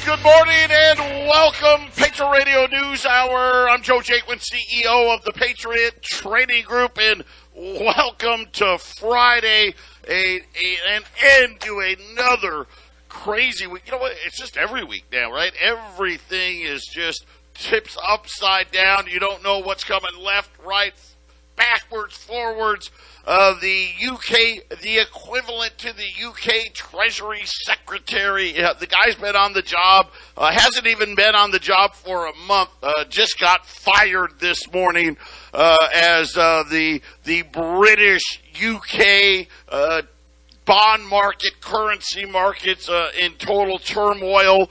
Good morning and welcome, Patriot Radio News Hour. I'm Joe Jaquint, CEO of the Patriot Trading Group, and welcome to Friday, an end to another crazy week. You know what? It's just every week now, right? Everything is just tips upside down. You don't know what's coming left, right, backwards, forwards. The UK, the equivalent to the UK Treasury Secretary, the guy's been on the job, hasn't even been on the job for a month, just got fired this morning as the British UK bond market, currency markets in total turmoil.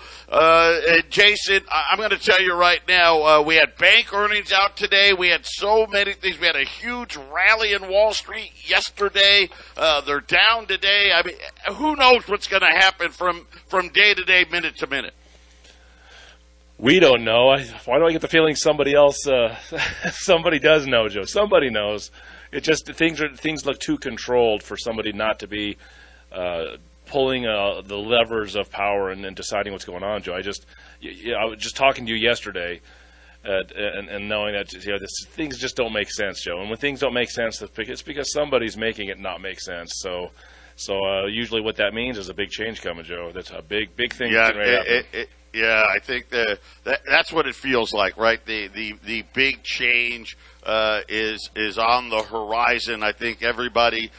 Jason, I'm going to tell you right now, we had bank earnings out today. We had so many things. We had a huge rally in Wall Street yesterday. They're down today. I mean, who knows what's going to happen from day to day, minute to minute? We don't know. Why do I get the feeling somebody else, somebody does know, Joe? Somebody knows. It just things look too controlled for somebody not to be pulling the levers of power and deciding what's going on, Joe. I was just talking to you yesterday, and knowing that things just don't make sense, Joe. And when things don't make sense, it's because somebody's making it not make sense. So usually what that means is a big change coming, Joe. That's a big thing. Yeah, I think that's what it feels like, right? The big change is on the horizon. I think everybody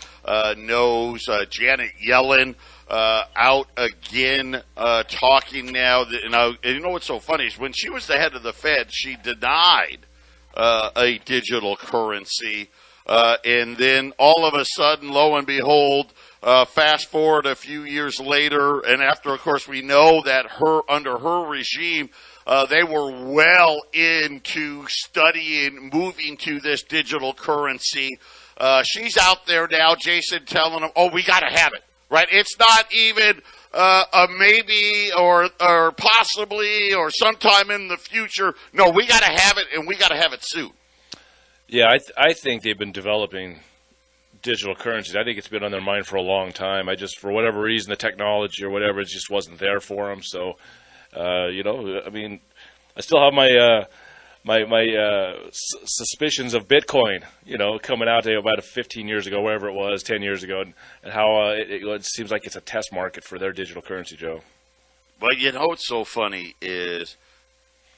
knows Janet Yellen out again talking now. And you know what's so funny is when she was the head of the Fed, she denied a digital currency, and then all of a sudden, lo and behold, fast forward a few years later, and after, of course, we know that under her regime, they were well into studying, moving to this digital currency. She's out there now, Jason, telling them, oh, we got to have it, right? It's not even a maybe or possibly or sometime in the future. No, we got to have it, and we got to have it soon. Yeah, I think they've been developing digital currencies. I think it's been on their mind for a long time. For whatever reason, the technology or whatever, it just wasn't there for them. So, I mean, I still have my suspicions of Bitcoin, coming out about 15 years ago, wherever it was, 10 years ago, and how it seems like it's a test market for their digital currency, Joe. But what's so funny is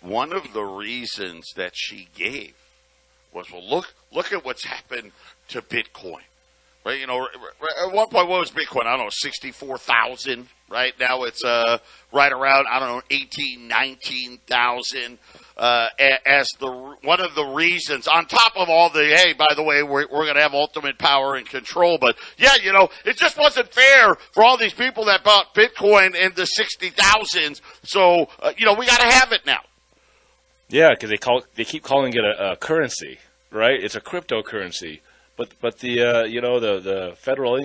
one of the reasons that she gave was, well, look at what's happened to Bitcoin. Right, at one point, what was Bitcoin? I don't know, 64,000. Right now, it's right around 18, 19,000. As one of the reasons, on top of all the, hey, by the way, we're going to have ultimate power and control. But it just wasn't fair for all these people that bought Bitcoin in the 60,000s. So we got to have it now. Yeah, because they keep calling it a currency, right? It's a cryptocurrency. But the federal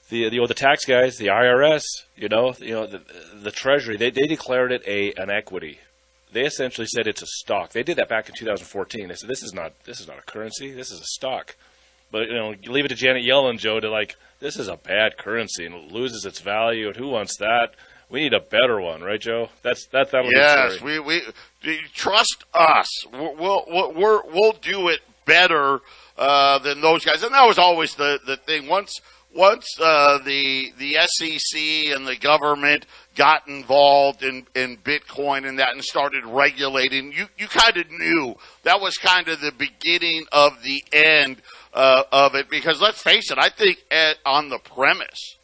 the tax guys, the IRS, the Treasury, they declared it an equity. They essentially said it's a stock. They did that back in 2014. They said this is not a currency, this is a stock. But you leave it to Janet Yellen, Joe, to this is a bad currency and it loses its value. And who wants that? We need a better one, right, Joe? Yes, we trust us. We'll do it better than those guys. And that was always the thing. Once the SEC and the government got involved in Bitcoin and that and started regulating, you kind of knew that was kind of the beginning of the end of it. Because let's face it, I think on the premise,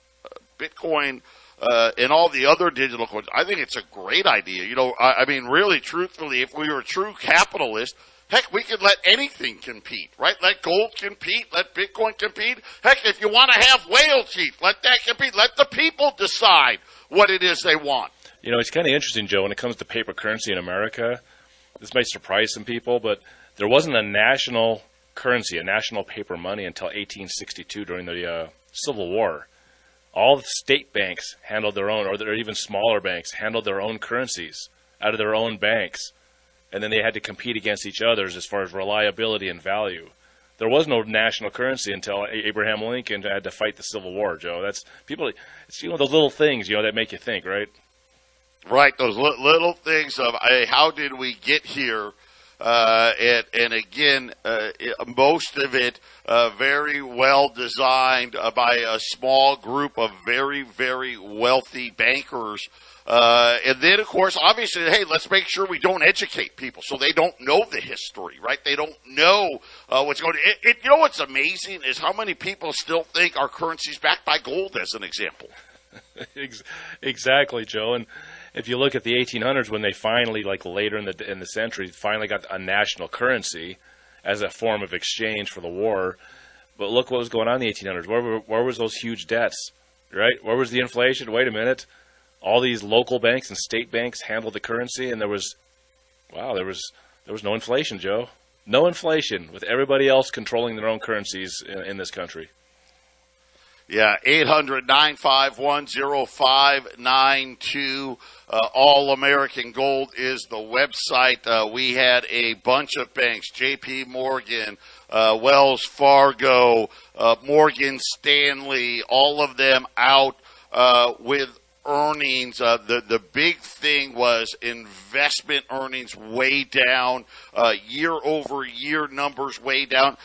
Bitcoin and all the other digital coins, I think it's a great idea. I mean, really, truthfully, if we were true capitalists, heck, we could let anything compete, right? Let gold compete. Let Bitcoin compete. Heck, if you want to have whale teeth, let that compete. Let the people decide what it is they want. It's kind of interesting, Joe, when it comes to paper currency in America. This might surprise some people, but there wasn't a national currency, a national paper money until 1862 during the Civil War. All the state banks handled their own, or even smaller banks handled their own currencies out of their own banks. And then they had to compete against each other as far as reliability and value. There was no national currency until Abraham Lincoln had to fight the Civil War, Joe. That's people. It's the little things that make you think, right? Right, those little things of how did we get here? And again, most of it very well designed by a small group of very, very wealthy bankers. And then, of course, obviously, hey, let's make sure we don't educate people so they don't know the history, right? They don't know what's going on. You know what's amazing is how many people still think our currency's backed by gold, as an example. Exactly, Joe. And if you look at the 1800s, when they finally, like later in the century, finally got a national currency as a form of exchange for the war. But look what was going on in the 1800s. Where was those huge debts, right? Where was the inflation? Wait a minute. All these local banks and state banks handled the currency, and there was no inflation, Joe. No inflation, with everybody else controlling their own currencies in this country. Yeah, 800-951-0592. All American Gold is the website. We had a bunch of banks, J.P. Morgan, Wells Fargo, Morgan Stanley, all of them out with earnings. The big thing was investment earnings way down, year-over-year numbers way down.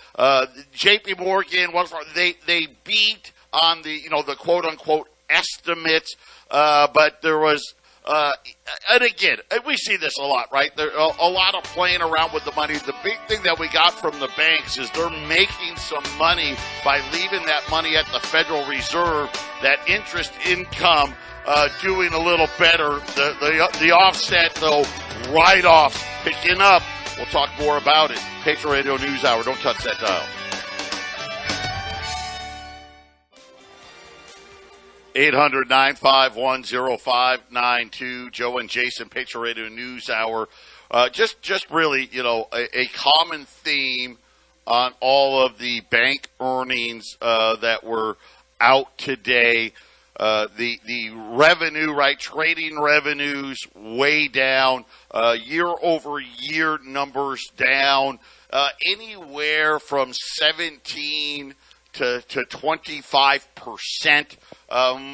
J.P. Morgan, Wells Fargo, they beat on the quote-unquote estimates, but there was, and again, we see this a lot, right? There a lot of playing around with the money. The big thing that we got from the banks is they're making some money by leaving that money at the Federal Reserve, that interest income doing a little better. The offset, though, write-offs picking up. We'll talk more about it. Patriot Radio News Hour. Don't touch that dial. 800-951-0592. Joe and Jason, Patriot Radio News Hour. Just really, a common theme on all of the bank earnings that were out today. The revenue, right, trading revenues way down, year-over-year numbers down, anywhere from 17 to 25%.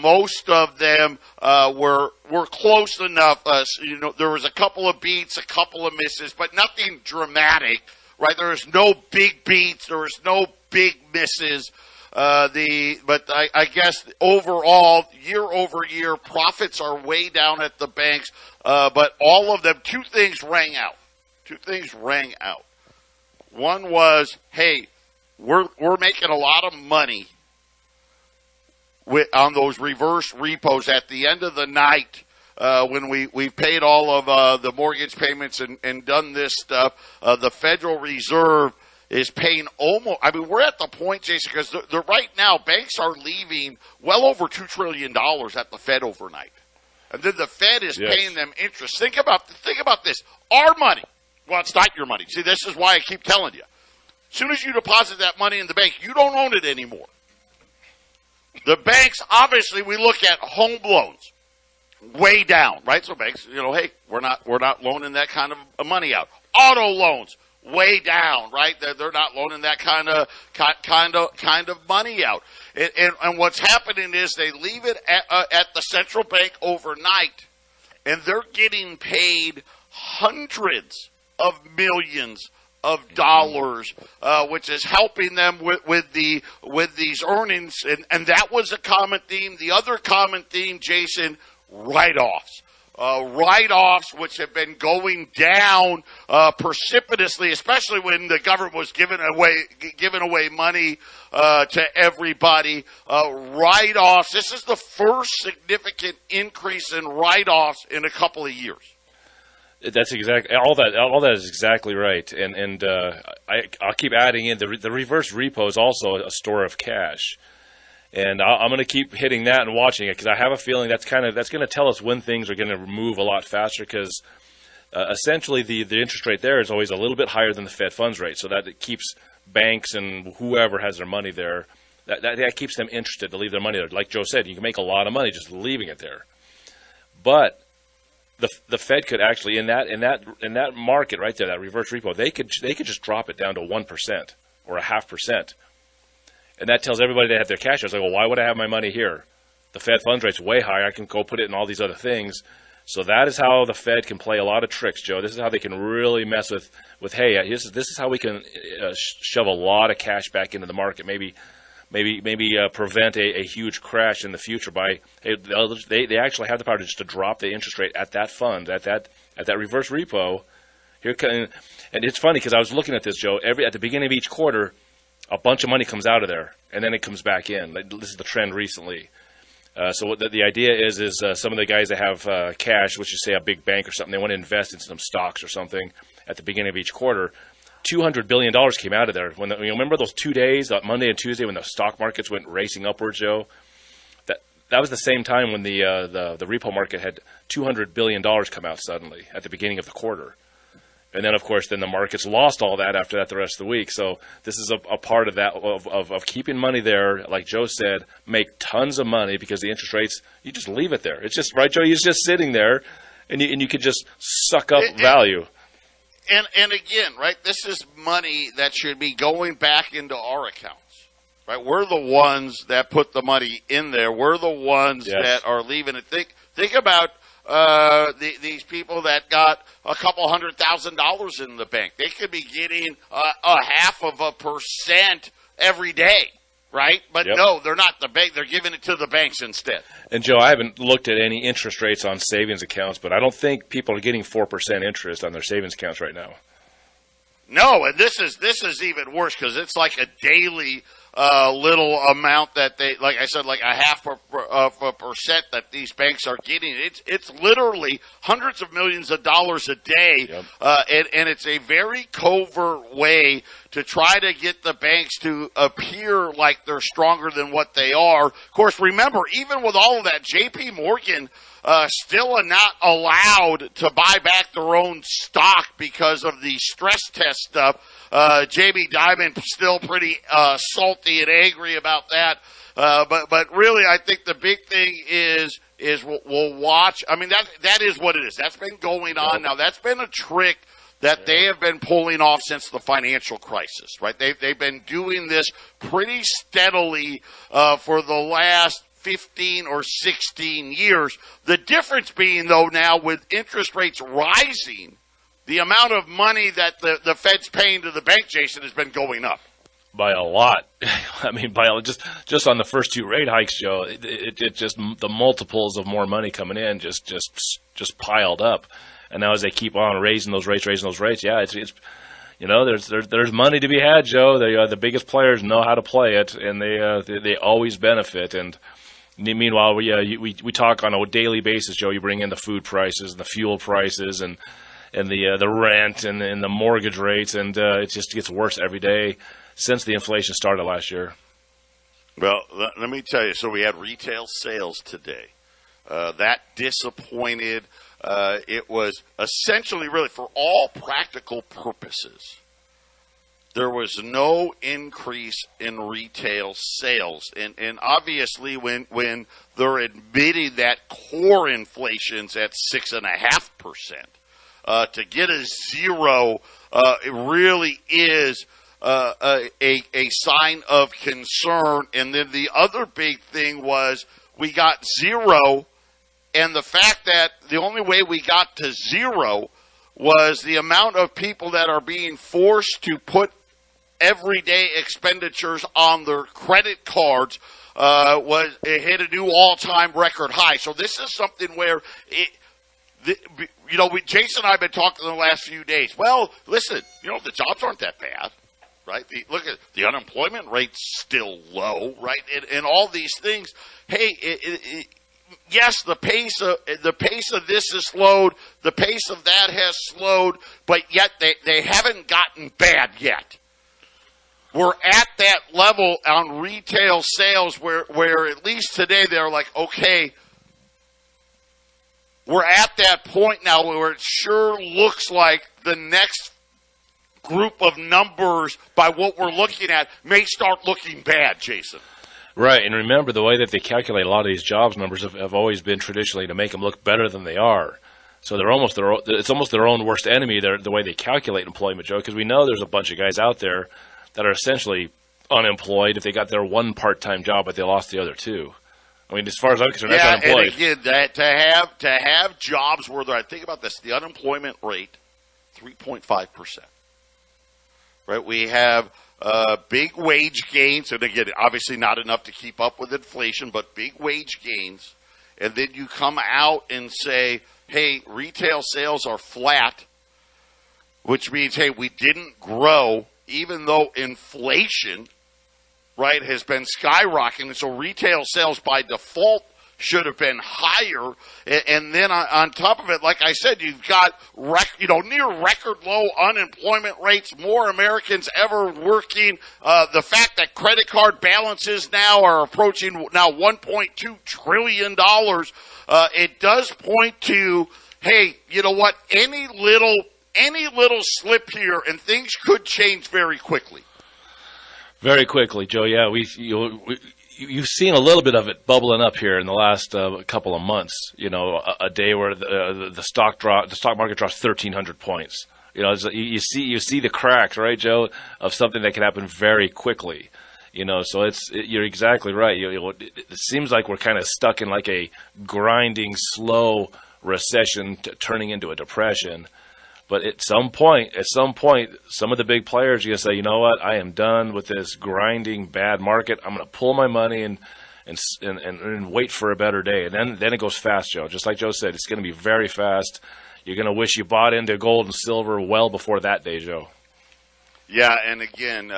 Most of them were close enough. There was a couple of beats, a couple of misses, but nothing dramatic, right? There was no big beats, there was no big misses. But I guess overall, year over year, profits are way down at the banks. But all of them, two things rang out. One was, hey, we're making a lot of money on those reverse repos at the end of the night. When we've paid all of the mortgage payments and done this stuff, the Federal Reserve is paying almost, we're at the point, Jason, because right now banks are leaving well over $2 trillion at the Fed overnight. And then the Fed is paying them interest. Think about this. Our money. Well, it's not your money. See, this is why I keep telling you. As soon as you deposit that money in the bank, you don't own it anymore. The banks, obviously, we look at home loans way down, right? So banks, hey, we're not loaning that kind of money out. Auto loans way down, right? They're not loaning that kind of money out. And what's happening is they leave it at the central bank overnight, and they're getting paid hundreds of millions of dollars, which is helping them with these earnings, and that was a common theme. The other common theme, Jason, write-offs. Write-offs, which have been going down precipitously, especially when the government was giving away money to everybody. Write-offs. This is the first significant increase in write-offs in a couple of years. That's exactly all that is exactly right, and I'll keep adding in the reverse repo is also a store of cash, and I'm going to keep hitting that and watching it because I have a feeling that's going to tell us when things are going to move a lot faster because essentially the interest rate there is always a little bit higher than the Fed funds rate, so that it keeps banks and whoever has their money there that keeps them interested to leave their money there. Like Joe said, you can make a lot of money just leaving it there, but the Fed could actually in that market right there, that reverse repo, they could just drop it down to 1% or 0.5%, and that tells everybody they have their cash. I was like, well, why would I have my money here? The Fed funds rate's way higher. I can go put it in all these other things. So that is how the Fed can play a lot of tricks, Joe. This is how they can really mess with hey, this is how we can shove a lot of cash back into the market. Maybe prevent a huge crash in the future by they actually have the power just to drop the interest rate at that fund, at that reverse repo. And it's funny because I was looking at this, Joe. At the beginning of each quarter, a bunch of money comes out of there, and then it comes back in. This is the trend recently. So what the idea is some of the guys that have cash, let's just say a big bank or something, they want to invest in some stocks or something at the beginning of each quarter. $200 billion came out of there. When you remember those 2 days, Monday and Tuesday, when the stock markets went racing upwards, Joe? That was the same time when the repo market had $200 billion come out suddenly at the beginning of the quarter. And then, of course, the markets lost all that after that the rest of the week. So this is a part of that, of keeping money there. Like Joe said, make tons of money because the interest rates, you just leave it there. It's just, right, Joe? It's just sitting there, and you can just suck up value. And again, right, this is money that should be going back into our accounts, right? We're the ones that put the money in there. We're the ones that are leaving it. Think about these people that got a couple $100,000 in the bank. They could be getting a 0.5% every day, right? But no, they're not the bank. They're giving it to the banks instead. And Joe, I haven't looked at any interest rates on savings accounts, but I don't think people are getting 4% interest on their savings accounts right now. No, and this is even worse because it's like a daily little amount that they, like I said, like a 0.5% that these banks are getting. It's literally hundreds of millions of dollars a day, and it's a very covert way to try to get the banks to appear like they're stronger than what they are. Of course, remember, even with all of that, J.P. Morgan still are not allowed to buy back their own stock because of the stress test stuff. Jamie Dimon still pretty salty and angry about that. But really, I think the big thing is we'll watch. I mean, that is what it is. That's been going on now. That's been a trick that they have been pulling off since the financial crisis, right? They've been doing this pretty steadily for the last 15 or 16 years. The difference being, though, now with interest rates rising, the amount of money that the Fed's paying to the bank, Jason, has been going up. By a lot. I mean, just on the first two rate hikes, Joe, it just the multiples of more money coming in just piled up. And now as they keep on raising those rates, it's there's money to be had, Joe. The biggest players know how to play it, and they always benefit. And meanwhile, we talk on a daily basis, Joe. You bring in the food prices and the fuel prices and the rent and the mortgage rates, and it just gets worse every day since the inflation started last year. Well, let me tell you. So we had retail sales today. That disappointed. It was essentially, really, for all practical purposes, there was no increase in retail sales. And obviously, when they're admitting that core inflation's at 6.5%, to get a zero, it really is a sign of concern. And then the other big thing was we got zero. And the fact that the only way we got to zero was the amount of people that are being forced to put everyday expenditures on their credit cards it hit a new all-time record high. So this is something where Jason and I have been talking the last few days. Well, listen, the jobs aren't that bad, right? Look at the unemployment rate's still low, right? And all these things. Hey, yes, the pace of this has slowed. The pace of that has slowed, but yet they haven't gotten bad yet. We're at that level on retail sales where at least today they're like, okay, we're at that point now where it sure looks like the next group of numbers by what we're looking at may start looking bad, Jason. Right, and remember, the way that they calculate a lot of these jobs numbers have always been traditionally to make them look better than they are. So it's almost their own worst enemy, the way they calculate employment, Joe, because we know there's a bunch of guys out there that are essentially unemployed if they got their one part-time job, but they lost the other two. I mean, as far as I'm concerned, that's unemployed. And again, to have jobs where I think about this, the unemployment rate, 3.5%. Right, we have big wage gains, and again, obviously not enough to keep up with inflation, but big wage gains. And then you come out and say, hey, retail sales are flat, which means, hey, we didn't grow, even though inflation, right, has been skyrocketing. So retail sales by default should have been higher. And then on top of it, like I said, you've got near record low unemployment rates, more Americans ever working. The fact that credit card balances now are approaching now $1.2 trillion. It does point to, hey, you know what? Any little slip here and things could change very quickly. Very quickly, Joe. Yeah, you've seen a little bit of it bubbling up here in the last couple of months. You know, a day where the stock market drops 1,300 points. You know, you see the cracks, right, Joe, of something that can happen very quickly. You know, so you're exactly right. It seems like we're kind of stuck in like a grinding, slow recession turning into a depression. But at some point, some of the big players are going to say, you know what, I am done with this grinding bad market. I'm going to pull my money and wait for a better day. And then it goes fast, Joe. Just like Joe said, it's going to be very fast. You're going to wish you bought into gold and silver well before that day, Joe. Yeah, and again,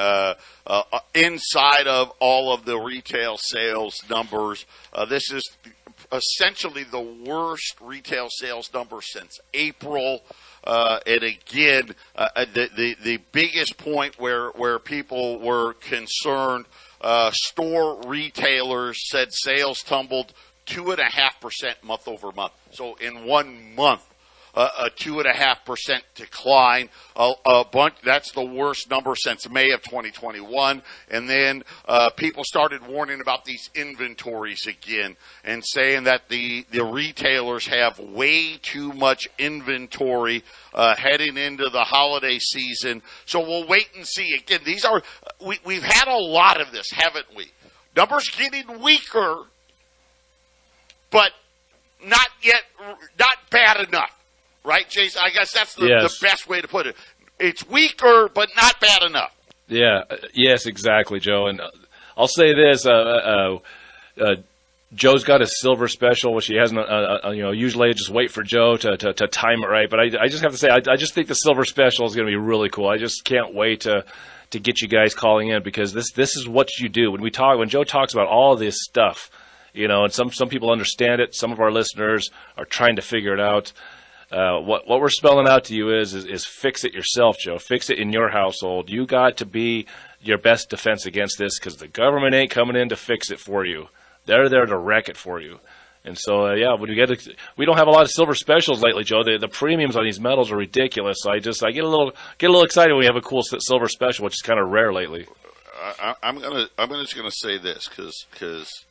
inside of all of the retail sales numbers, this is essentially the worst retail sales number since April. And again, the biggest point where people were concerned, store retailers said sales tumbled 2.5% month over month. So in 1 month, a 2.5% decline. A bunch. That's the worst number since May of 2021. And then people started warning about these inventories again and saying that the retailers have way too much inventory heading into the holiday season. So we'll wait and see. Again, we've had a lot of this, haven't we? Numbers getting weaker, but not bad enough. Right, Jason? I guess that's the best way to put it. It's weaker, but not bad enough. Yeah. Yes, exactly, Joe. And I'll say this: Joe's got a silver special, which he hasn't. Usually I just wait for Joe to time it right. But I just have to say, I just think the silver special is going to be really cool. I just can't wait to get you guys calling in, because this is what you do when Joe talks about all this stuff. You know, and some people understand it. Some of our listeners are trying to figure it out. What we're spelling out to you is fix it yourself, Joe. Fix it in your household. You got to be your best defense against this, because the government ain't coming in to fix it for you. They're there to wreck it for you. And so, we don't have a lot of silver specials lately, Joe. The premiums on these metals are ridiculous. So I get a little excited when we have a cool silver special, which is kind of rare lately. I'm just gonna say this because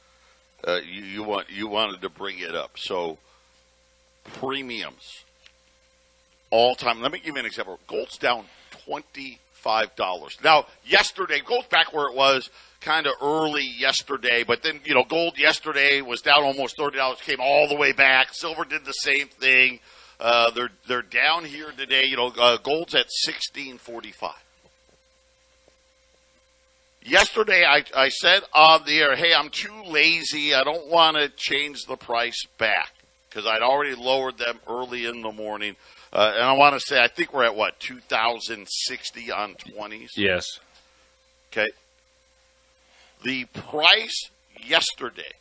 you wanted to bring it up. So premiums. All time. Let me give you an example. Gold's down $25. Now, yesterday, gold's back where it was kind of early yesterday, but then, gold yesterday was down almost $30, came all the way back. Silver did the same thing. They're down here today. Gold's at $16.45. Yesterday, I said on the air, hey, I'm too lazy. I don't want to change the price back, because I'd already lowered them early in the morning. And I want to say, I think we're at, 2,060 on 20s? Yes. Okay. The price yesterday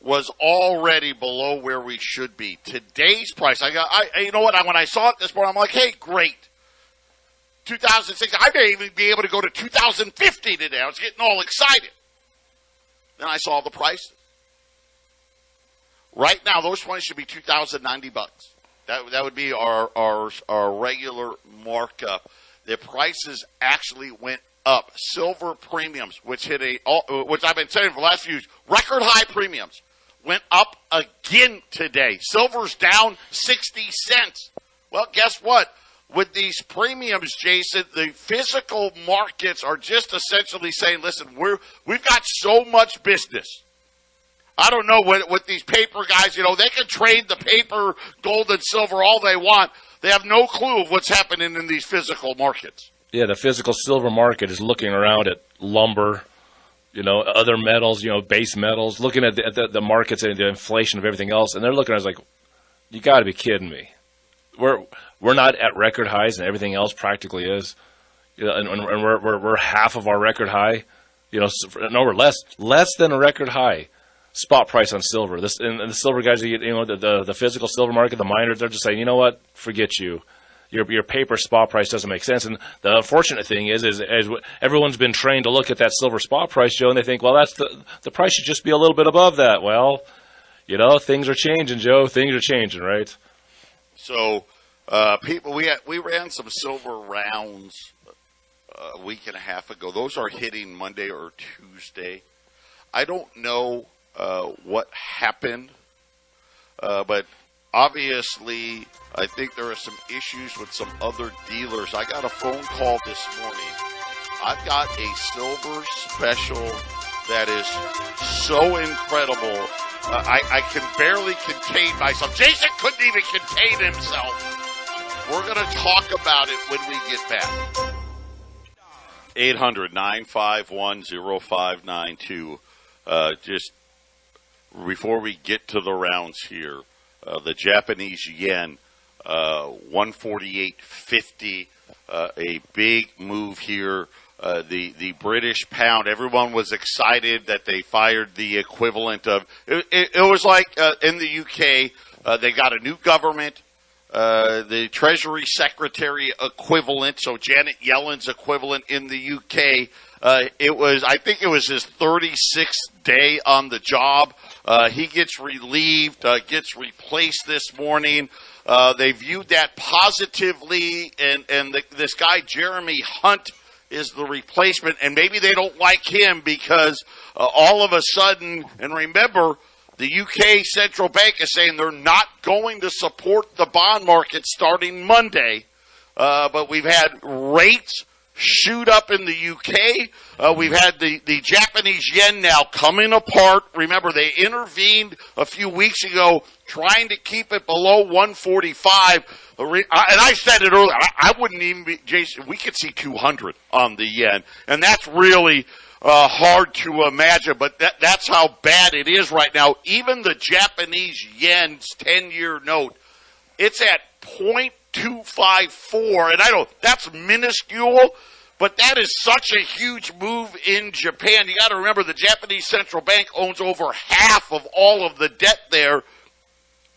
was already below where we should be. Today's price, you know what? When I saw it this morning, I'm like, hey, great. 2060, I may even be able to go to 2,050 today. I was getting all excited. Then I saw the prices. Right now, those 20 should be $2,090. That would be our regular markup. The prices actually went up. Silver premiums, which I've been saying for the last few years, record high premiums, went up again today. Silver's down 60 cents. Well, guess what? with these premiums, Jason, the physical markets are just essentially saying, listen, we've got so much business. I don't know with these paper guys, they can trade the paper, gold and silver all they want. They have no clue of what's happening in these physical markets. Yeah, the physical silver market is looking around at lumber, other metals, base metals, looking at the markets and the inflation of everything else, and they're looking at us like, you got to be kidding me. We're not at record highs, and everything else practically is, and we're half of our record high, we're less than a record high spot price on silver. And the silver guys, the physical silver market, the miners, they're just saying, you know what, forget you. Your paper spot price doesn't make sense. And the unfortunate thing is everyone's been trained to look at that silver spot price, Joe, and they think, well, that's the price should just be a little bit above that. Well, things are changing, Joe. Things are changing, right? So, people, we ran some silver rounds a week and a half ago. Those are hitting Monday or Tuesday. I don't know what happened, but obviously, I think there are some issues with some other dealers. I got a phone call this morning. I've got a silver special that is so incredible. I can barely contain myself. Jason couldn't even contain himself. We're going to talk about it when we get back. 800-951-0592. Just before we get to the rounds here, the Japanese yen, 148.50, a big move here. The British pound, everyone was excited that they fired the equivalent of, it was like in the UK, they got a new government, the Treasury Secretary equivalent, so Janet Yellen's equivalent in the UK. I think it was his 36th day on the job. He gets relieved, gets replaced this morning. They viewed that positively, and this guy, Jeremy Hunt, is the replacement, and maybe they don't like him because all of a sudden, and remember, the UK Central Bank is saying they're not going to support the bond market starting Monday, but we've had rates shoot up in the UK. We've had the Japanese yen now coming apart. Remember, they intervened a few weeks ago trying to keep it below 145. And I said it earlier, I wouldn't even be, Jason, we could see 200 on the yen. And that's really hard to imagine, but that's how bad it is right now. Even the Japanese yen's 10-year note, it's at 0.254, and that's minuscule, but that is such a huge move in Japan. You got to remember the Japanese Central Bank owns over half of all of the debt there.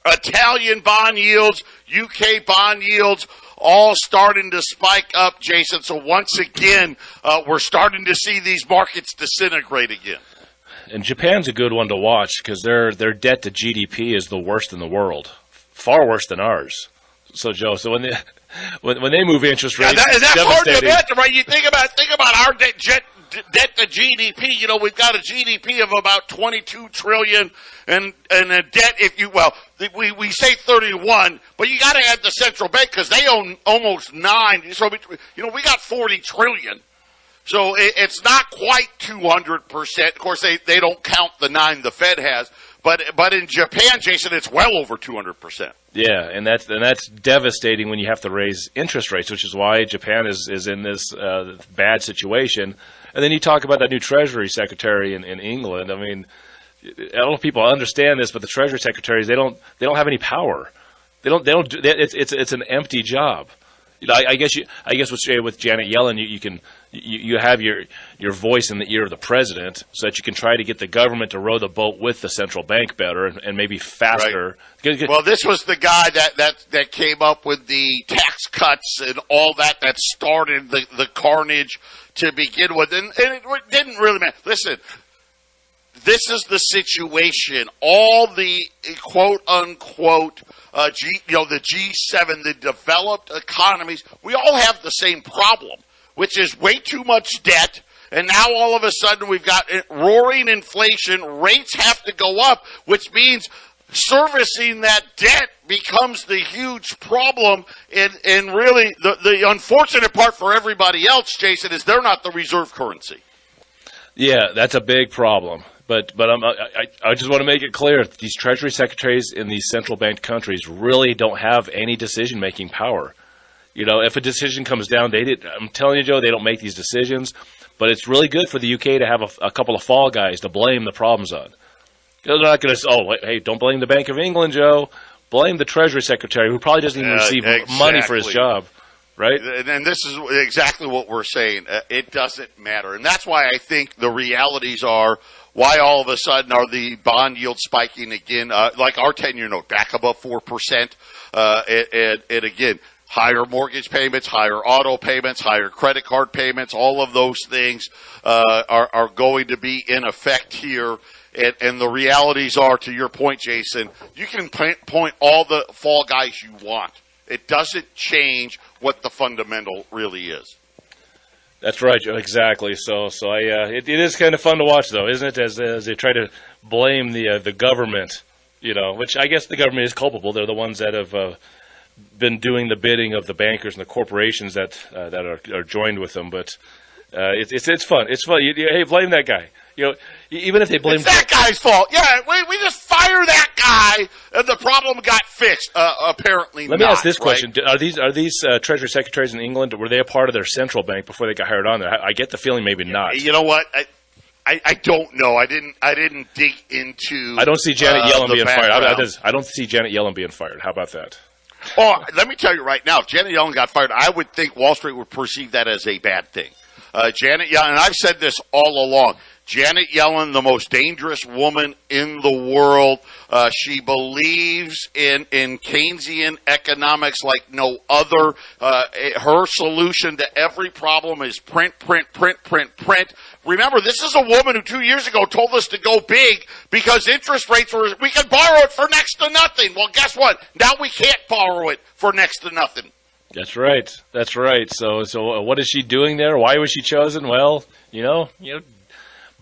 Italian bond yields, UK bond yields, all starting to spike up, Jason. So once again, we're starting to see these markets disintegrate again. And Japan's a good one to watch because their debt to GDP is the worst in the world, far worse than ours. So Joe, when they move interest rates, that's hard to imagine, right? You think about our debt to GDP. We've got a GDP of about 22 trillion, and a debt, we say 31, but you got to add the central bank because they own almost 9. So we got 40 trillion. So it's not quite 200%. Of course, they don't count the 9 the Fed has. But in Japan, Jason, it's well over 200%. Yeah, and that's devastating when you have to raise interest rates, which is why Japan is in this bad situation. And then you talk about that new Treasury Secretary in England. I mean, I don't know if people understand this, but the Treasury Secretaries they don't have any power. It's an empty job. I guess with Janet Yellen, you have your voice in the ear of the president, so that you can try to get the government to row the boat with the central bank better and maybe faster. Right. Well, this was the guy that came up with the tax cuts and all that started the carnage to begin with, and it didn't really matter. Listen, this is the situation. All the quote unquote the G7, the developed economies, we all have the same problem, which is way too much debt. And now all of a sudden we've got roaring inflation. Rates have to go up, which means servicing that debt becomes the huge problem. And really, the unfortunate part for everybody else, Jason, is they're not the reserve currency. Yeah, that's a big problem. But I just want to make it clear, these Treasury secretaries in these central bank countries really don't have any decision-making power. You know, if a decision comes down, I'm telling you, Joe, they don't make these decisions. But it's really good for the UK to have a couple of fall guys to blame the problems on. They're not going to say, hey, don't blame the Bank of England, Joe. Blame the Treasury Secretary, who probably doesn't even receive money for his job, right? And this is exactly what we're saying. It doesn't matter. And that's why I think the realities are, why all of a sudden are the bond yields spiking again, like our 10-year note back above 4%, and again, higher mortgage payments, higher auto payments, higher credit card payments, all of those things are going to be in effect here. And the realities are, to your point, Jason, you can point all the fall guys you want. It doesn't change what the fundamental really is. That's right, Joe. Exactly. So it is kind of fun to watch, though, isn't it? As they try to blame the government, you know, which I guess the government is culpable. They're the ones that have been doing the bidding of the bankers and the corporations that are joined with them. But it's fun. It's fun. Hey, blame that guy. You know, even if they blame, it's that guy's fault. Yeah, we just fire that guy, and the problem got fixed. Apparently, let me ask this question: Are these Treasury secretaries in England, were they a part of their central bank before they got hired on there? I get the feeling maybe not. You know what? I don't know. I didn't dig into. I don't see Janet Yellen being fired. I don't see Janet Yellen being fired. How about that? Oh, let me tell you right now, if Janet Yellen got fired, I would think Wall Street would perceive that as a bad thing. Janet Yellen, and I've said this all along, Janet Yellen, the most dangerous woman in the world. She believes in Keynesian economics like no other. Her solution to every problem is print. Remember, this is a woman who 2 years ago told us to go big because interest rates we could borrow it for next to nothing. Well, guess what? Now we can't borrow it for next to nothing. That's right. So what is she doing there? Why was she chosen? Well, you know,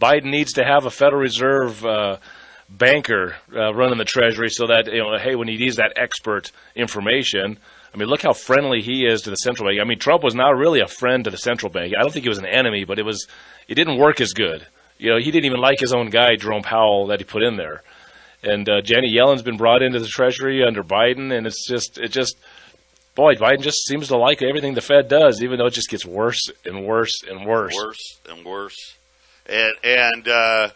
Biden needs to have a Federal Reserve banker running the Treasury so that, hey, when he needs that expert information, I mean, look how friendly he is to the central bank. I mean, Trump was not really a friend to the central bank. I don't think he was an enemy, but it didn't work as good. You know, he didn't even like his own guy, Jerome Powell, that he put in there. And Janet Yellen's been brought into the Treasury under Biden, and boy, Biden just seems to like everything the Fed does, even though it just gets worse and worse and worse. Worse and worse. And they're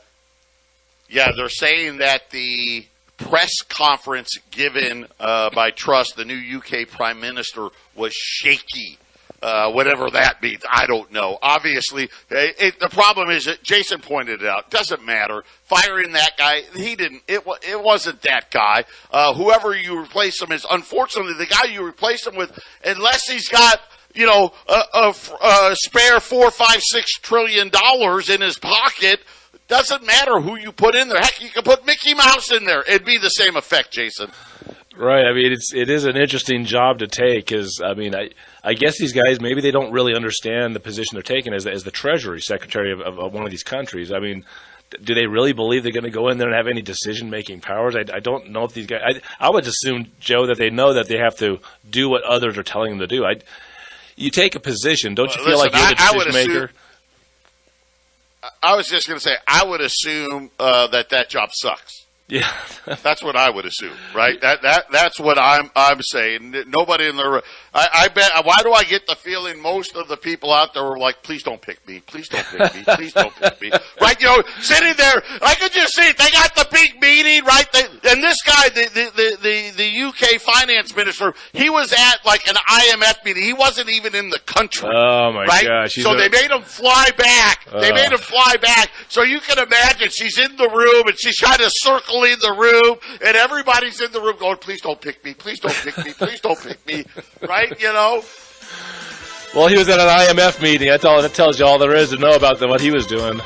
saying that the press conference given by Truss, the new UK Prime Minister, was shaky. Whatever that means, I don't know. Obviously, the problem is that Jason pointed it out. Doesn't matter. Firing that guy, it wasn't that guy. Whoever you replace him is, unfortunately, the guy you replace him with, unless he's got, a spare $4, $5, $6 trillion in his pocket, doesn't matter who you put in there. Heck, you can put Mickey Mouse in there. It'd be the same effect, Jason. Right. I mean, it is an interesting job to take because, I guess these guys, maybe they don't really understand the position they're taking as the Treasury Secretary of one of these countries. I mean, do they really believe they're going to go in there and have any decision-making powers? I don't know if these guys – I would assume, Joe, that they know that they have to do what others are telling them to do. You take a position. Don't you feel like you're the decision-maker? I was just going to say, I would assume that job sucks. Yeah, that's what I would assume, right? That's what I'm saying. Nobody in the I bet. Why do I get the feeling most of the people out there were like, "Please don't pick me. Please don't pick me. Please don't pick me." Right? Sitting there, I could just see it. They got the big meeting, right? And this guy, the UK finance minister, he was at like an IMF meeting. He wasn't even in the country. Oh my gosh! So they made him fly back. So you can imagine she's in the room and she's trying to circle in the room, and everybody's in the room going, "Please don't pick me. Please don't pick me. Please don't pick me." Right? Well, he was at an IMF meeting. That tells you all there is to know about what he was doing.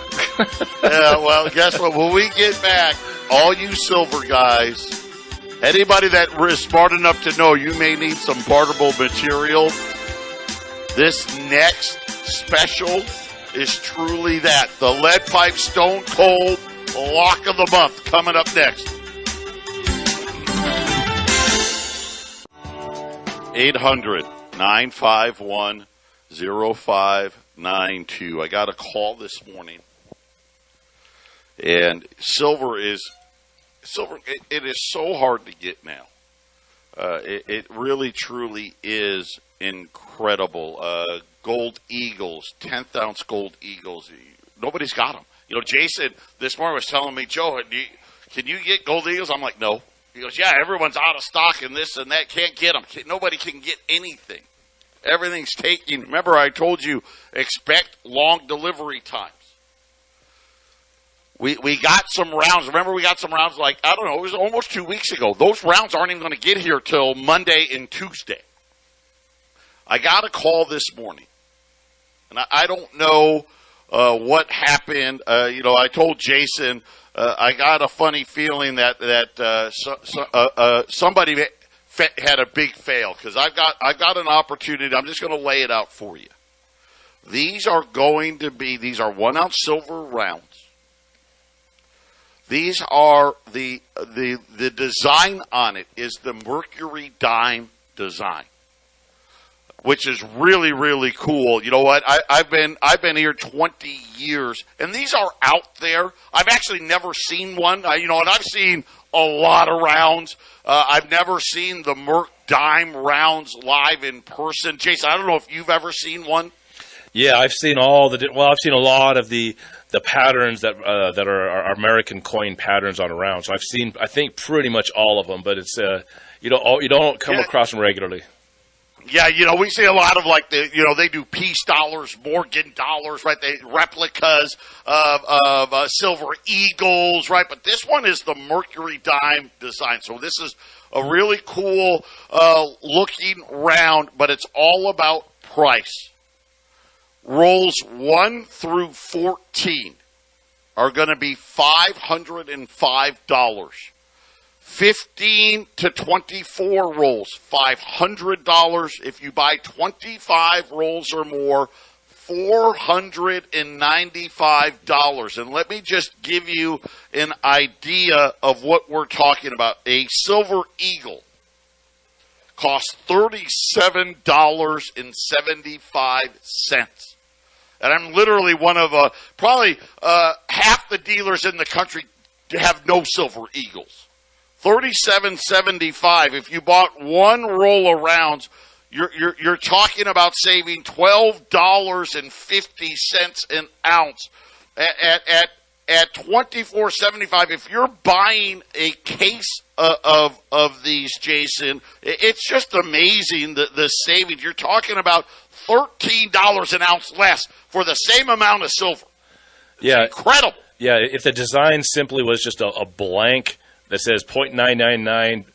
Yeah, well, guess what? When we get back, all you silver guys, anybody that is smart enough to know you may need some barterable material, this next special is truly that. The Lead Pipe Stone Cold Lock of the Month coming up next. 800-951-0592. I got a call this morning, and silver, it is so hard to get now. It really, truly is incredible. Gold Eagles, 10th ounce gold Eagles. Nobody's got them. Jason this morning was telling me, Joe, can you get gold Eagles? I'm like, no. He goes, yeah, everyone's out of stock and this and that. Can't get them. Nobody can get anything. Everything's taking. Remember, I told you, expect long delivery times. We got some rounds. Remember, we got some rounds it was almost 2 weeks ago. Those rounds aren't even going to get here till Monday and Tuesday. I got a call this morning, and I don't know what happened. I told Jason I got a funny feeling that somebody had a big fail, because I've got an opportunity. I'm just going to lay it out for you. These are 1 ounce silver rounds. These are the design on it is the Mercury dime design, which is really, really cool. You know what? I've been here 20 years, and these are out there. I've actually never seen one. And I've seen a lot of rounds. I've never seen the Merc dime rounds live in person. Jason, I don't know if you've ever seen one. Yeah, I've seen I've seen a lot of the patterns that are American coin patterns on a round. So I've seen, I think, pretty much all of them, but it's you don't come across them regularly. Yeah, we see a lot of they do peace dollars, Morgan dollars, right? Replicas of silver eagles, right? But this one is the Mercury dime design. So this is a really cool looking round, but it's all about price. Rolls 1 through 14 are going to be $505. 15 to 24 rolls, $500. If you buy 25 rolls or more, $495. And let me just give you an idea of what we're talking about. A silver eagle costs $37.75. And I'm literally one of probably half the dealers in the country have no silver eagles. $37.75. If you bought one roll of rounds, you're talking about saving $12.50 an ounce at $24.75. If you're buying a case of these, Jason, it's just amazing the savings. You're talking about $13 an ounce less for the same amount of silver. It's incredible. Yeah, if the design simply was just a blank that says .999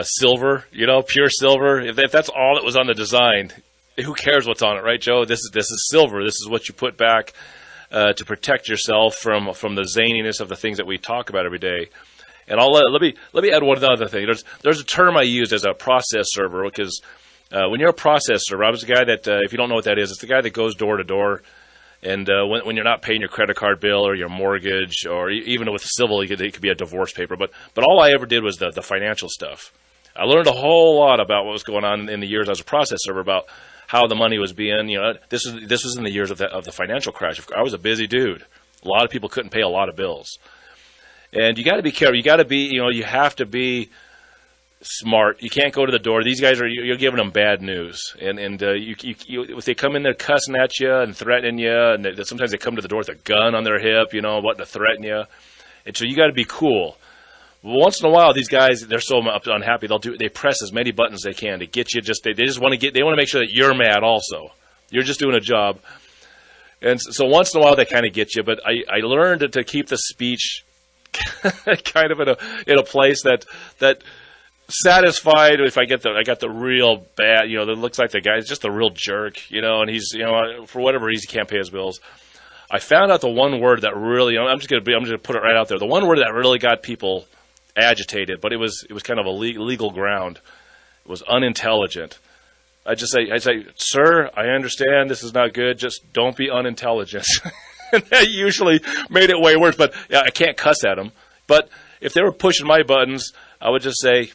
silver, pure silver, if that's all that was on the design, who cares what's on it, right, Joe? This is silver. This is what you put back to protect yourself from the zaniness of the things that we talk about every day. And let me add one other thing. There's a term I use as a process server, because when you're a process server, I was the guy that, if you don't know what that is, it's the guy that goes door to door. And when you're not paying your credit card bill or your mortgage, or even with civil, it could be a divorce paper. But all I ever did was the financial stuff. I learned a whole lot about what was going on in the years I was a process server, about how the money was being. This was in the years of the financial crash. I was a busy dude. A lot of people couldn't pay a lot of bills, and you got to be careful. You got to be, you have to be smart. You can't go to the door. These guys you're giving them bad news, and if they come in there cussing at you and threatening you, and sometimes they come to the door with a gun on their hip, wanting to threaten you, and so you got to be cool. Once in a while, these guys, they're so unhappy, they press as many buttons as they can to get you. They just want to make sure that you're mad also. You're just doing a job, and so once in a while they kind of get you. But I learned to keep the speech kind of in a place that satisfied. If I got the real bad, that looks like the guy's just a real jerk, and he's, for whatever reason he can't pay his bills. I found out the one word that really, I'm just gonna put it right out there. The one word that really got people agitated, but it was kind of a legal ground. It was unintelligent. I say, sir, I understand this is not good. Just don't be unintelligent. And that usually made it way worse. But yeah, I can't cuss at them. But if they were pushing my buttons, I would just say,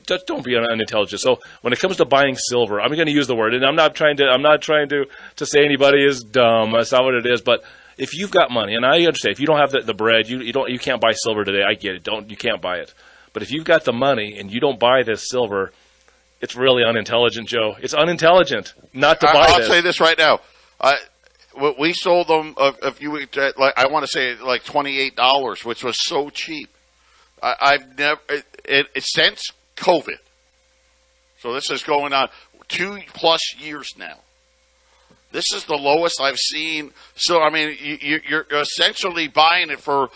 just don't be unintelligent. So when it comes to buying silver, I'm going to use the word, and I'm not trying to say anybody is dumb. That's not what it is. But if you've got money, and I understand, if you don't have the bread, you can't buy silver today. I get it. You can't buy it. But if you've got the money and you don't buy this silver, it's really unintelligent, Joe. It's unintelligent not to buy this. I'll say this right now. We sold them a few weeks, I want to say like $28, which was so cheap. I've never since COVID. So this is going on 2+ years now. This is the lowest I've seen. So I mean, you're essentially buying it for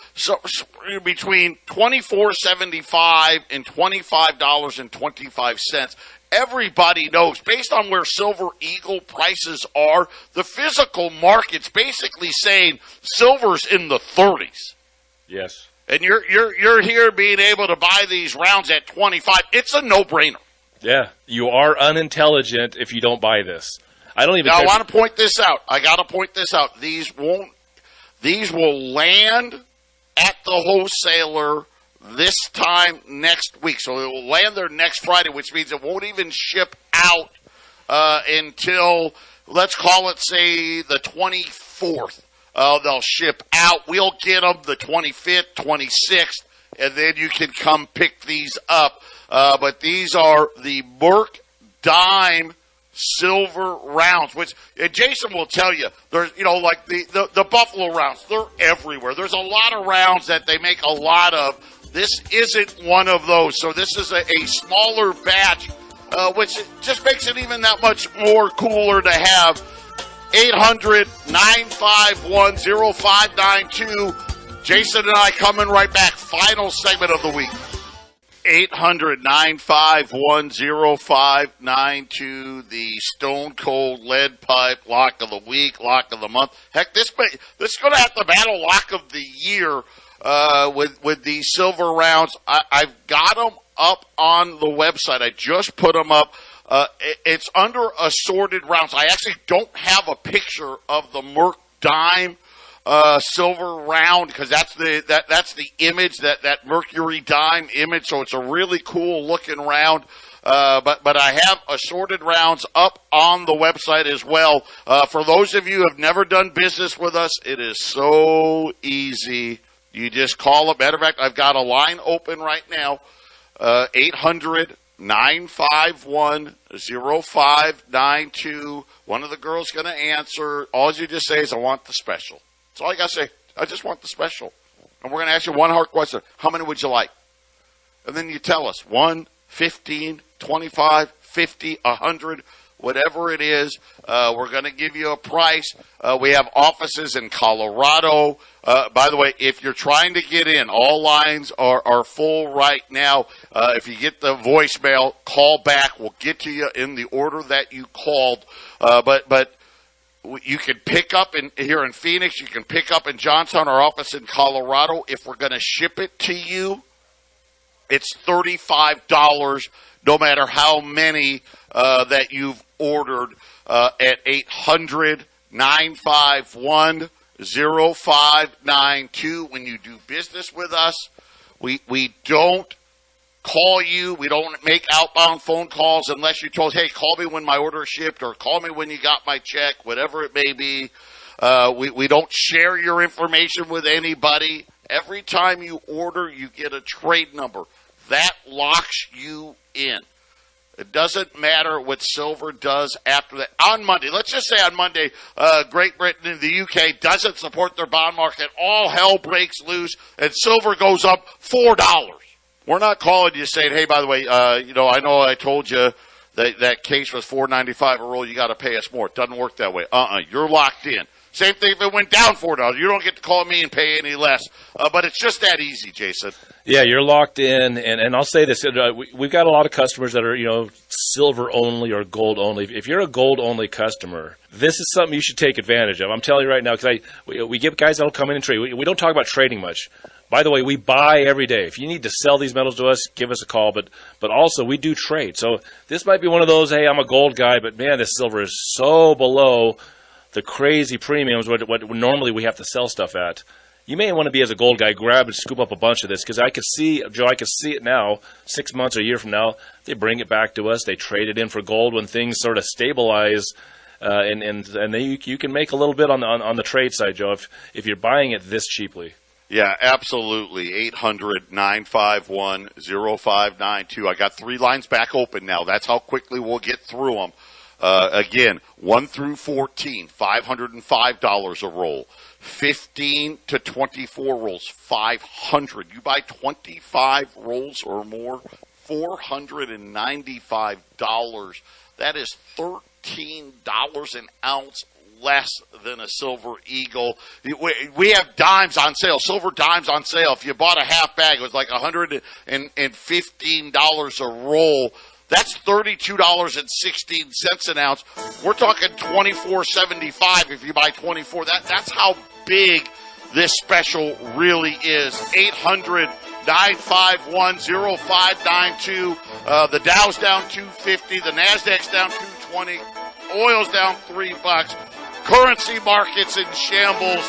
between $24.75 and $25.25. Everybody knows, based on where Silver Eagle prices are, the physical market's basically saying silver's in the 30s. Yes. And you're here being able to buy these rounds at 25. It's a no-brainer. Yeah, you are unintelligent if you don't buy this. I don't even. Now I want to point this out. I got to point this out. These will land at the wholesaler this time next week. So it will land there next Friday, which means it won't even ship out until, let's call it, say, the 24th. They'll ship out. We'll get them the 25th, 26th, and then you can come pick these up. But these are the Merc Dime silver rounds, which Jason will tell you, there's, like the Buffalo rounds, they're everywhere. There's a lot of rounds that they make a lot of. This isn't one of those. So this is a smaller batch, which just makes it even that much more cooler to have. 800-951-0592. Jason and I coming right back. Final segment of the week. 800-951-0592. The Stone Cold Lead Pipe lock of the week, lock of the month. Heck, this is going to have to battle lock of the year with these silver rounds. I've got them up on the website. I just put them up. It's under assorted rounds. I actually don't have a picture of the Merc Dime silver round because that's the image, that Mercury Dime image. So it's a really cool looking round. But I have assorted rounds up on the website as well. For those of you who have never done business with us, it is so easy. You just call up. Matter of fact, I've got a line open right now. 800-951-0592. One of the girls going to answer. All you just say is, I want the special. That's all you got to say. I just want the special. And we're going to ask you one hard question. How many would you like? And then you tell us 1, 15, 25, 50, 100, whatever it is. We're going to give you a price. We have offices in Colorado. By the way, if you're trying to get in, all lines are full right now. If you get the voicemail, call back. We'll get to you in the order that you called. But you can pick up here in Phoenix. You can pick up in Johnstown, our office in Colorado. If we're going to ship it to you, it's $35, no matter how many that you've ordered, at 800-951-0592. When you do business with us, we don't call you. We don't make outbound phone calls unless you told, hey, call me when my order is shipped or call me when you got my check, whatever it may be. We don't share your information with anybody. Every time you order, you get a trade number. That locks you in. It doesn't matter what silver does after that. On Monday, let's just say on Monday, Great Britain and the UK doesn't support their bond market. All hell breaks loose, and silver goes up $4. We're not calling you saying, hey, by the way, I know I told you that case was $4.95 a roll. You got to pay us more. It doesn't work that way. You're locked in. Same thing if it went down $4. You don't get to call me and pay any less. But it's just that easy, Jason. Yeah, you're locked in. And I'll say this. We've got a lot of customers that are, silver only or gold only. If you're a gold only customer, this is something you should take advantage of. I'm telling you right now, because we get guys that will come in and trade. We don't talk about trading much. By the way, we buy every day. If you need to sell these metals to us, give us a call. But also, we do trade. So this might be one of those, hey, I'm a gold guy, but, man, this silver is so below the crazy premiums what normally we have to sell stuff at. you may want to be, as a gold guy, grab and scoop up a bunch of this, because I can see, Joe, I can see it now, 6 months or a year from now, they bring it back to us, they trade it in for gold when things sort of stabilize, and then you can make a little bit on the trade side, Joe, if you're buying it this cheaply. Yeah, absolutely. 800-951-0592. I got 3 lines back open now. That's how quickly we'll get through them. Again, 1 through 14, $505 a roll. 15 to 24 rolls, $500. You buy 25 rolls or more, $495. That is $13 an ounce less than a Silver Eagle. We have dimes on sale, silver dimes on sale. If you bought a half bag, it was like $115 a roll. That's $32.16 an ounce. We're talking $24.75 if you buy 24. That's how big this special really is. 800-951-0592. The Dow's down 250. The Nasdaq's down 220. Oil's down $3. Currency markets in shambles.